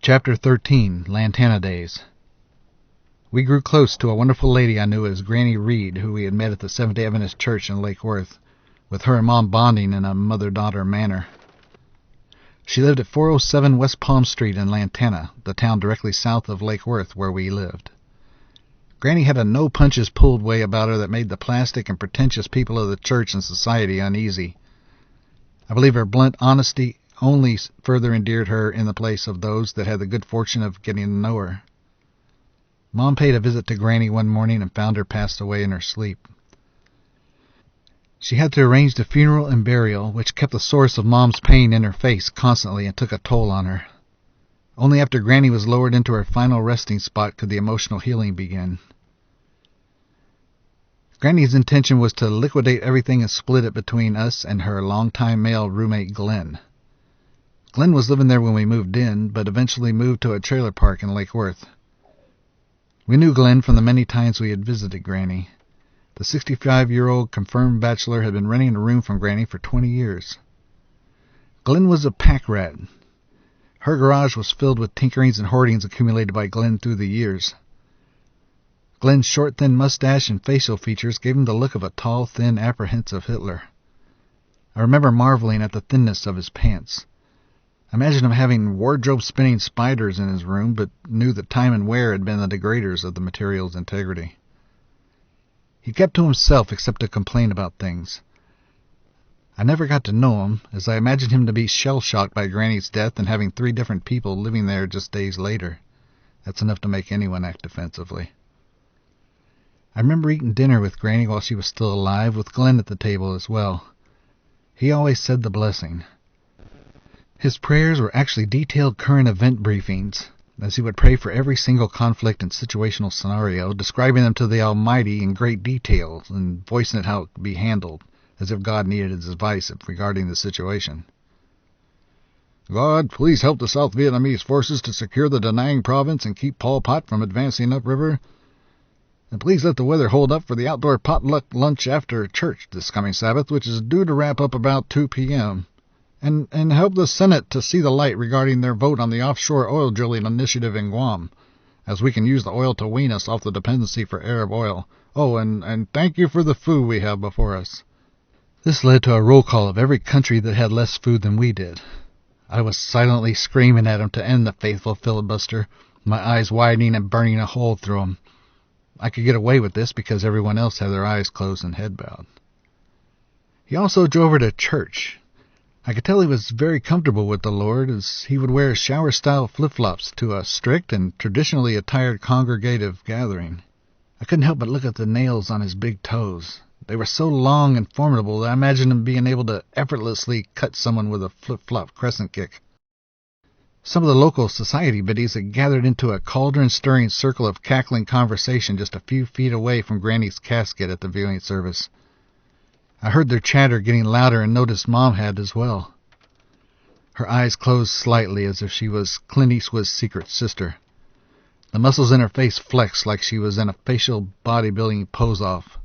Chapter 13, Lantana Days. We grew close to a wonderful lady I knew as Granny Reed, who we had met at the Seventh-day Adventist Church in Lake Worth, with her and Mom bonding in a mother-daughter manner. She lived at 407 West Palm Street in Lantana, the town directly south of Lake Worth where we lived. Granny had a no-punches-pulled way about her that made the plastic and pretentious people of the church and society uneasy. I believe her blunt honesty only further endeared her in the place of those that had the good fortune of getting to know her. Mom paid a visit to Granny one morning and found her passed away in her sleep. She had to arrange the funeral and burial, which kept the source of Mom's pain in her face constantly and took a toll on her. Only after Granny was lowered into her final resting spot could the emotional healing begin. Granny's intention was to liquidate everything and split it between us and her longtime male roommate Glenn. Glenn was living there when we moved in, but eventually moved to a trailer park in Lake Worth. We knew Glenn from the many times we had visited Granny. The 65-year-old confirmed bachelor had been renting a room from Granny for 20 years. Glenn was a pack rat. Her garage was filled with tinkerings and hoardings accumulated by Glenn through the years. Glenn's short, thin mustache and facial features gave him the look of a tall, thin, apprehensive Hitler. I remember marveling at the thinness of his pants. I imagined him having wardrobe-spinning spiders in his room, but knew that time and wear had been the degraders of the material's integrity. He kept to himself except to complain about things. I never got to know him, as I imagined him to be shell-shocked by Granny's death and having 3 different people living there just days later. That's enough to make anyone act defensively. I remember eating dinner with Granny while she was still alive, with Glenn at the table as well. He always said the blessing. His prayers were actually detailed current event briefings, as he would pray for every single conflict and situational scenario, describing them to the Almighty in great detail and voicing it how it could be handled, as if God needed his advice regarding the situation. God, please help the South Vietnamese forces to secure the Da Nang province and keep Pol Pot from advancing upriver. And please let the weather hold up for the outdoor potluck lunch after church this coming Sabbath, which is due to wrap up about 2 p.m., and help the Senate to see the light regarding their vote on the offshore oil drilling initiative in Guam, as we can use the oil to wean us off the dependency for Arab oil. Oh, and thank you for the food we have before us. This led to a roll call of every country that had less food than we did. I was silently screaming at him to end the faithful filibuster, my eyes widening and burning a hole through them. I could get away with this because everyone else had their eyes closed and head bowed. He also drove her to church. I could tell he was very comfortable with the Lord, as he would wear shower-style flip-flops to a strict and traditionally attired congregative gathering. I couldn't help but look at the nails on his big toes. They were so long and formidable that I imagined him being able to effortlessly cut someone with a flip-flop crescent kick. Some of the local society biddies had gathered into a cauldron-stirring circle of cackling conversation just a few feet away from Granny's casket at the viewing service. I heard their chatter getting louder and noticed Mom had as well. Her eyes closed slightly as if she was Clint Eastwood's secret sister. The muscles in her face flexed like she was in a facial bodybuilding pose-off.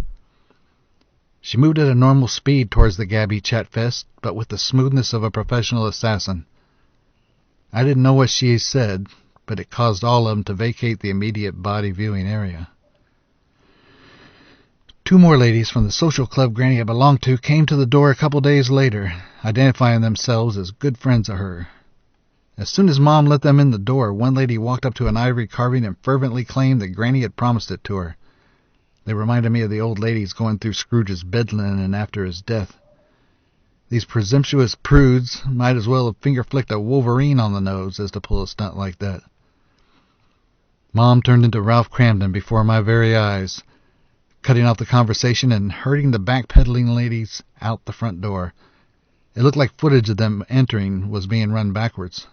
She moved at a normal speed towards the Gabby Chatfest, but with the smoothness of a professional assassin. I didn't know what she said, but it caused all of them to vacate the immediate body viewing area. 2 more ladies from the social club Granny had belonged to came to the door a couple days later, identifying themselves as good friends of her. As soon as Mom let them in the door, one lady walked up to an ivory carving and fervently claimed that Granny had promised it to her. They reminded me of the old ladies going through Scrooge's bed linen after his death. These presumptuous prudes might as well have finger-flicked a Wolverine on the nose as to pull a stunt like that. Mom turned into Ralph Cramden before my very eyes, cutting off the conversation and herding the backpedaling ladies out the front door. It looked like footage of them entering was being run backwards.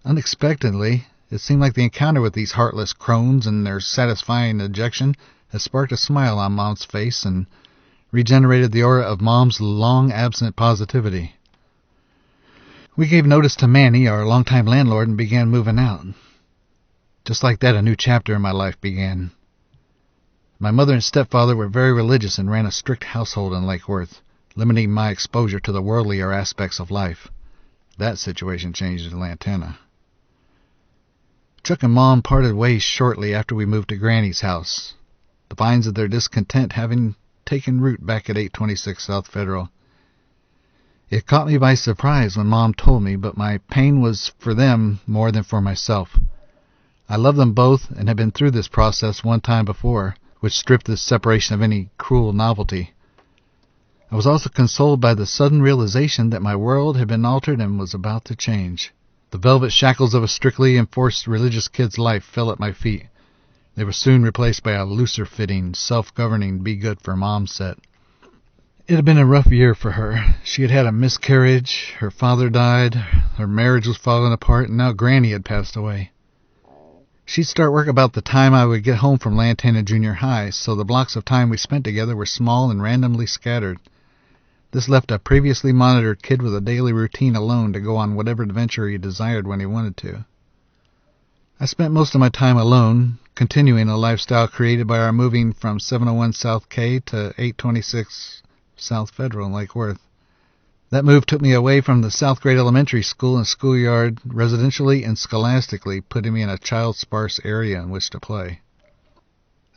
Unexpectedly, it seemed like the encounter with these heartless crones and their satisfying ejection had sparked a smile on Mom's face and regenerated the aura of Mom's long-absent positivity. We gave notice to Manny, our longtime landlord, and began moving out. Just like that, a new chapter in my life began. My mother and stepfather were very religious and ran a strict household in Lake Worth, limiting my exposure to the worldlier aspects of life. That situation changed in Lantana. Chuck and Mom parted ways shortly after we moved to Granny's house, the vines of their discontent having taken root back at 826 South Federal. It caught me by surprise when Mom told me, but my pain was for them more than for myself. I love them both and had been through this process one time before, which stripped this separation of any cruel novelty. I was also consoled by the sudden realization that my world had been altered and was about to change. The velvet shackles of a strictly enforced religious kid's life fell at my feet. They were soon replaced by a looser-fitting, self-governing, be-good-for-mom set. It had been a rough year for her. She had had a miscarriage, her father died, her marriage was falling apart, and now Granny had passed away. She'd start work about the time I would get home from Lantana Junior High, so the blocks of time we spent together were small and randomly scattered. This left a previously monitored kid with a daily routine alone to go on whatever adventure he desired when he wanted to. I spent most of my time alone, continuing a lifestyle created by our moving from 701 South K to 826 South Federal in Lake Worth. That move took me away from the South Grade Elementary School and schoolyard residentially and scholastically, putting me in a child-sparse area in which to play.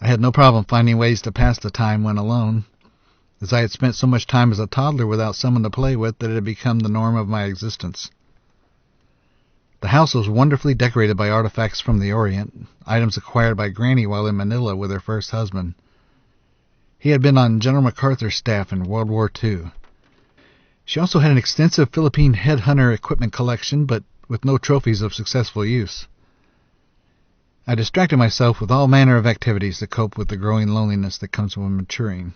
I had no problem finding ways to pass the time when alone, as I had spent so much time as a toddler without someone to play with that it had become the norm of my existence. The house was wonderfully decorated by artifacts from the Orient, items acquired by Granny while in Manila with her first husband. He had been on General MacArthur's staff in World War II. She also had an extensive Philippine headhunter equipment collection, but with no trophies of successful use. I distracted myself with all manner of activities to cope with the growing loneliness that comes with maturing.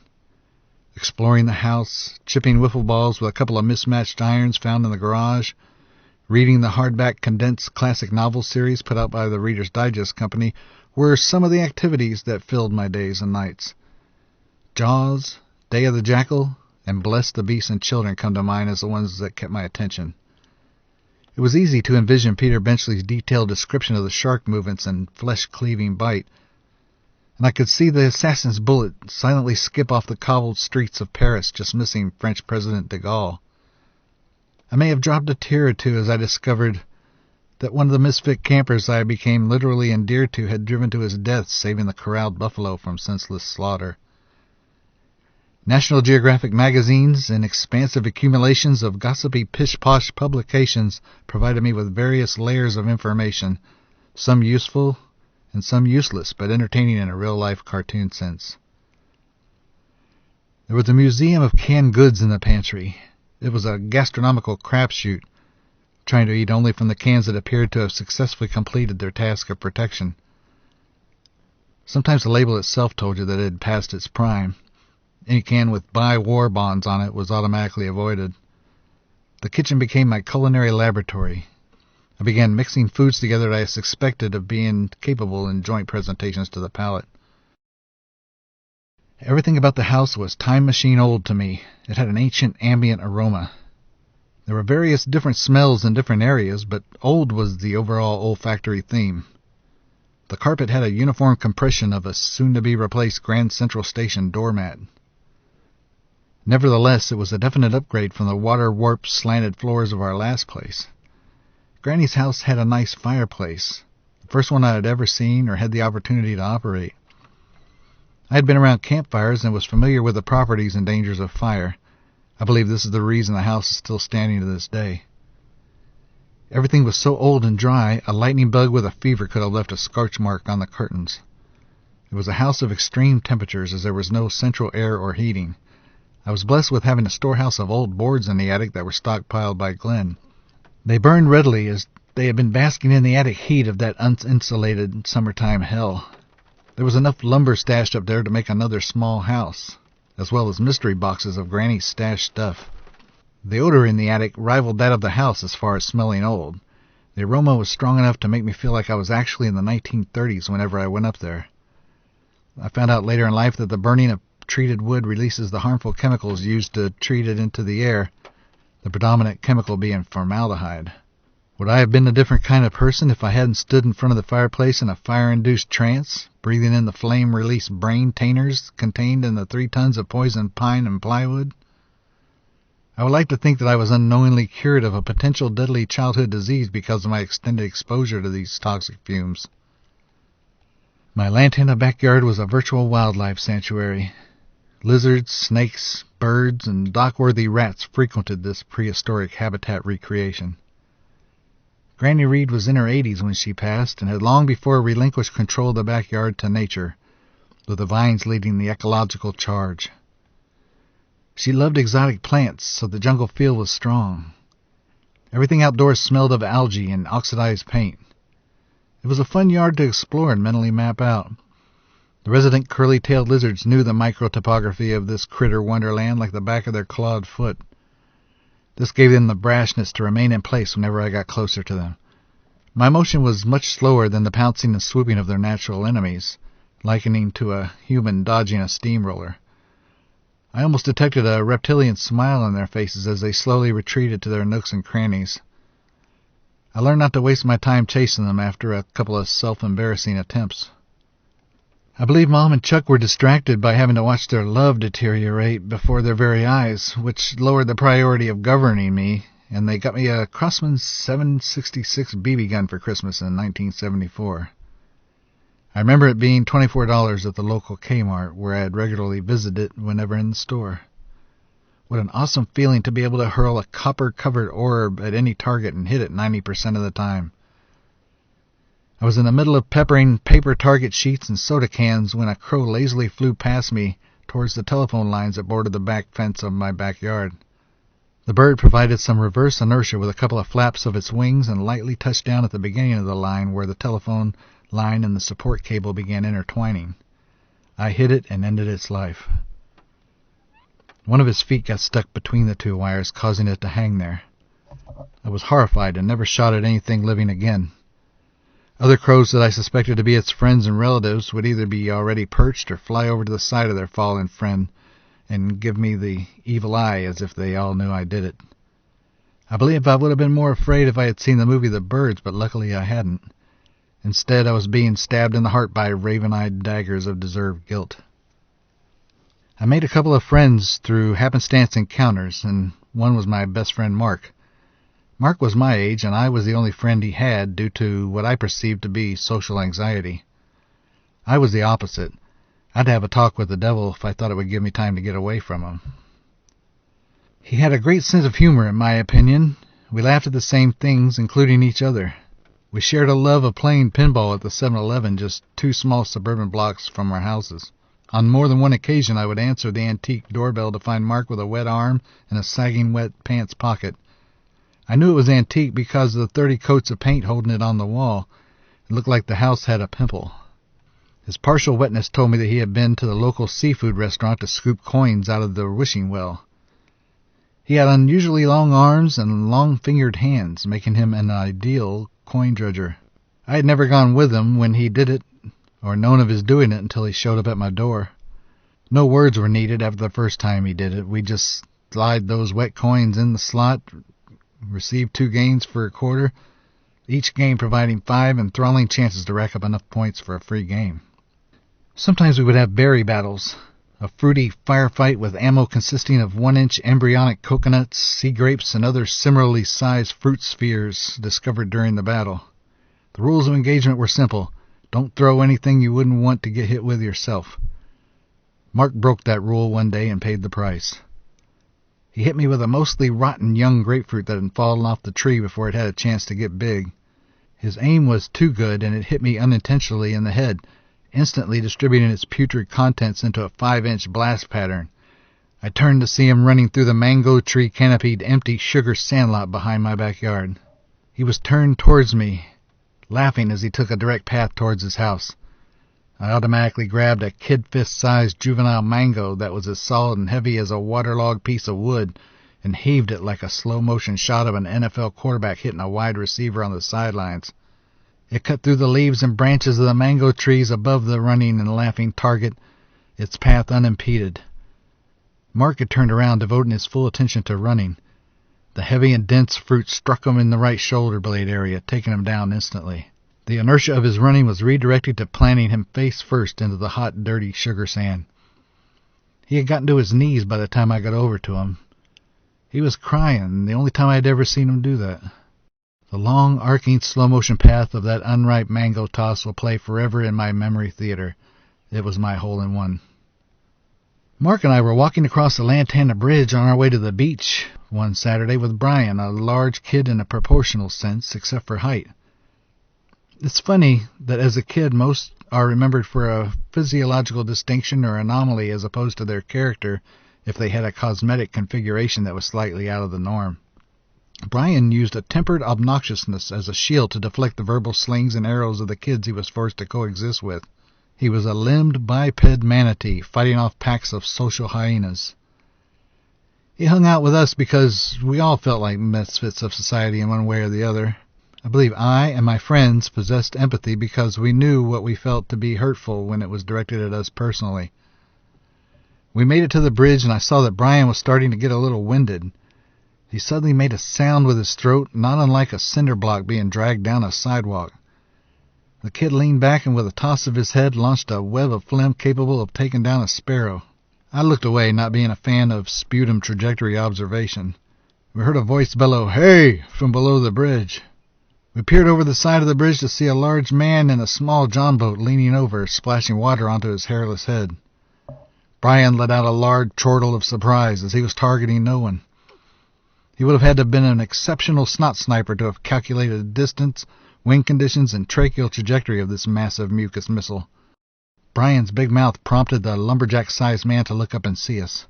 Exploring the house, chipping wiffle balls with a couple of mismatched irons found in the garage, reading the hardback condensed classic novel series put out by the Reader's Digest Company were some of the activities that filled my days and nights. Jaws, Day of the Jackal, and Bless the Beasts and Children come to mind as the ones that kept my attention. It was easy to envision Peter Benchley's detailed description of the shark movements and flesh-cleaving bite, and I could see the assassin's bullet silently skip off the cobbled streets of Paris, just missing French President de Gaulle. I may have dropped a tear or two as I discovered that one of the misfit campers I became literally endeared to had driven to his death, saving the corralled buffalo from senseless slaughter. National Geographic magazines and expansive accumulations of gossipy pish-posh publications provided me with various layers of information, some useful and some useless, but entertaining in a real-life cartoon sense. There was a museum of canned goods in the pantry. It was a gastronomical crapshoot, trying to eat only from the cans that appeared to have successfully completed their task of protection. Sometimes the label itself told you that it had passed its prime. Any can with "Buy War Bonds" on it was automatically avoided. The kitchen became my culinary laboratory. I began mixing foods together that I suspected of being capable in joint presentations to the palate. Everything about the house was time machine old to me. It had an ancient ambient aroma. There were various different smells in different areas, but old was the overall olfactory theme. The carpet had a uniform compression of a soon-to-be-replaced Grand Central Station doormat. Nevertheless, it was a definite upgrade from the water-warped, slanted floors of our last place. Granny's house had a nice fireplace, the first one I had ever seen or had the opportunity to operate. I had been around campfires and was familiar with the properties and dangers of fire. I believe this is the reason the house is still standing to this day. Everything was so old and dry, a lightning bug with a fever could have left a scorch mark on the curtains. It was a house of extreme temperatures, as there was no central air or heating. I was blessed with having a storehouse of old boards in the attic that were stockpiled by Glenn. They burned readily, as they had been basking in the attic heat of that uninsulated summertime hell. There was enough lumber stashed up there to make another small house, as well as mystery boxes of Granny's stashed stuff. The odor in the attic rivaled that of the house as far as smelling old. The aroma was strong enough to make me feel like I was actually in the 1930s whenever I went up there. I found out later in life that the burning of treated wood releases the harmful chemicals used to treat it into the air, the predominant chemical being formaldehyde. Would I have been a different kind of person if I hadn't stood in front of the fireplace in a fire-induced trance, breathing in the flame-release brain tainters contained in the 3 tons of poisoned pine and plywood? I would like to think that I was unknowingly cured of a potential deadly childhood disease because of my extended exposure to these toxic fumes. My Lantana backyard was a virtual wildlife sanctuary. Lizards, snakes, birds, and dock-worthy rats frequented this prehistoric habitat recreation. Granny Reed was in her 80s when she passed and had long before relinquished control of the backyard to nature, with the vines leading the ecological charge. She loved exotic plants, so the jungle feel was strong. Everything outdoors smelled of algae and oxidized paint. It was a fun yard to explore and mentally map out. The resident curly-tailed lizards knew the microtopography of this critter wonderland like the back of their clawed foot. This gave them the brashness to remain in place whenever I got closer to them. My motion was much slower than the pouncing and swooping of their natural enemies, likening to a human dodging a steamroller. I almost detected a reptilian smile on their faces as they slowly retreated to their nooks and crannies. I learned not to waste my time chasing them after a couple of self-embarrassing attempts. I believe Mom and Chuck were distracted by having to watch their love deteriorate before their very eyes, which lowered the priority of governing me, and they got me a Crossman 7.66 BB gun for Christmas in 1974. I remember it being $24 at the local Kmart, where I had regularly visited it whenever in the store. What an awesome feeling to be able to hurl a copper-covered orb at any target and hit it 90% of the time. I was in the middle of peppering paper target sheets and soda cans when a crow lazily flew past me towards the telephone lines that bordered the back fence of my backyard. The bird provided some reverse inertia with a couple of flaps of its wings and lightly touched down at the beginning of the line where the telephone line and the support cable began intertwining. I hit it and ended its life. One of its feet got stuck between the two wires, causing it to hang there. I was horrified and never shot at anything living again. Other crows that I suspected to be its friends and relatives would either be already perched or fly over to the side of their fallen friend and give me the evil eye as if they all knew I did it. I believe I would have been more afraid if I had seen the movie The Birds, but luckily I hadn't. Instead, I was being stabbed in the heart by raven-eyed daggers of deserved guilt. I made a couple of friends through happenstance encounters, and one was my best friend Mark. Mark was my age, and I was the only friend he had due to what I perceived to be social anxiety. I was the opposite. I'd have a talk with the devil if I thought it would give me time to get away from him. He had a great sense of humor, in my opinion. We laughed at the same things, including each other. We shared a love of playing pinball at the 7-Eleven just 2 small suburban blocks from our houses. On more than one occasion, I would answer the antique doorbell to find Mark with a wet arm and a sagging wet pants pocket. I knew it was antique because of the 30 coats of paint holding it on the wall. It looked like the house had a pimple. His partial wetness told me that he had been to the local seafood restaurant to scoop coins out of the wishing well. He had unusually long arms and long-fingered hands, making him an ideal coin dredger. I had never gone with him when he did it, or known of his doing it until he showed up at my door. No words were needed after the first time he did it. We just slide those wet coins in the slot, received 2 gains for a quarter, each game providing 5 enthralling chances to rack up enough points for a free game. Sometimes we would have berry battles, a fruity firefight with ammo consisting of 1-inch embryonic coconuts, sea grapes, and other similarly sized fruit spheres discovered during the battle. The rules of engagement were simple. Don't throw anything you wouldn't want to get hit with yourself. Mark broke that rule one day and paid the price. He hit me with a mostly rotten young grapefruit that had fallen off the tree before it had a chance to get big. His aim was too good, and it hit me unintentionally in the head, instantly distributing its putrid contents into a 5-inch blast pattern. I turned to see him running through the mango tree canopied empty sugar sandlot behind my backyard. He was turned towards me, laughing as he took a direct path towards his house. I automatically grabbed a kid fist-sized juvenile mango that was as solid and heavy as a waterlogged piece of wood and heaved it like a slow-motion shot of an NFL quarterback hitting a wide receiver on the sidelines. It cut through the leaves and branches of the mango trees above the running and laughing target, its path unimpeded. Mark had turned around, devoting his full attention to running. The heavy and dense fruit struck him in the right shoulder blade area, taking him down instantly. The inertia of his running was redirected to planting him face first into the hot, dirty sugar sand. He had gotten to his knees by the time I got over to him. He was crying, the only time I had ever seen him do that. The long, arcing, slow-motion path of that unripe mango toss will play forever in my memory theater. It was my hole-in-one. Mark and I were walking across the Lantana Bridge on our way to the beach one Saturday with Brian, a large kid in a proportional sense, except for height. It's funny that as a kid, most are remembered for a physiological distinction or anomaly as opposed to their character if they had a cosmetic configuration that was slightly out of the norm. Brian used a tempered obnoxiousness as a shield to deflect the verbal slings and arrows of the kids he was forced to coexist with. He was a limbed biped manatee fighting off packs of social hyenas. He hung out with us because we all felt like misfits of society in one way or the other. I believe I and my friends possessed empathy because we knew what we felt to be hurtful when it was directed at us personally. We made it to the bridge and I saw that Brian was starting to get a little winded. He suddenly made a sound with his throat, not unlike a cinder block being dragged down a sidewalk. The kid leaned back and with a toss of his head launched a web of phlegm capable of taking down a sparrow. I looked away, not being a fan of sputum trajectory observation. We heard a voice bellow, "Hey!" from below the bridge. We peered over the side of the bridge to see a large man in a small john boat leaning over, splashing water onto his hairless head. Brian let out a large chortle of surprise as he was targeting no one. He would have had to have been an exceptional snot sniper to have calculated the distance, wind conditions, and tracheal trajectory of this massive mucus missile. Brian's big mouth prompted the lumberjack-sized man to look up and see us.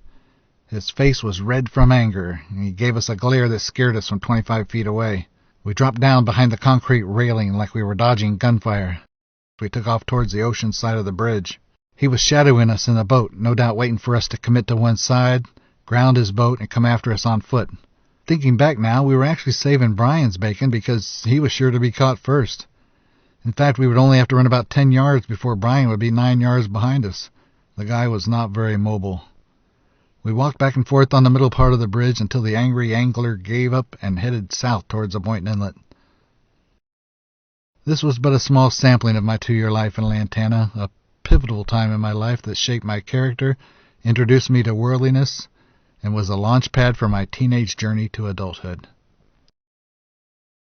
His face was red from anger, and he gave us a glare that scared us from 25 feet away. We dropped down behind the concrete railing like we were dodging gunfire. We took off towards the ocean side of the bridge. He was shadowing us in the boat, no doubt waiting for us to commit to one side, ground his boat, and come after us on foot. Thinking back now, we were actually saving Brian's bacon because he was sure to be caught first. In fact, we would only have to run about 10 yards before Brian would be 9 yards behind us. The guy was not very mobile. We walked back and forth on the middle part of the bridge until the angry angler gave up and headed south towards a point inlet. This was but a small sampling of my 2-year life in Lantana, a pivotal time in my life that shaped my character, introduced me to worldliness, and was a launch pad for my teenage journey to adulthood.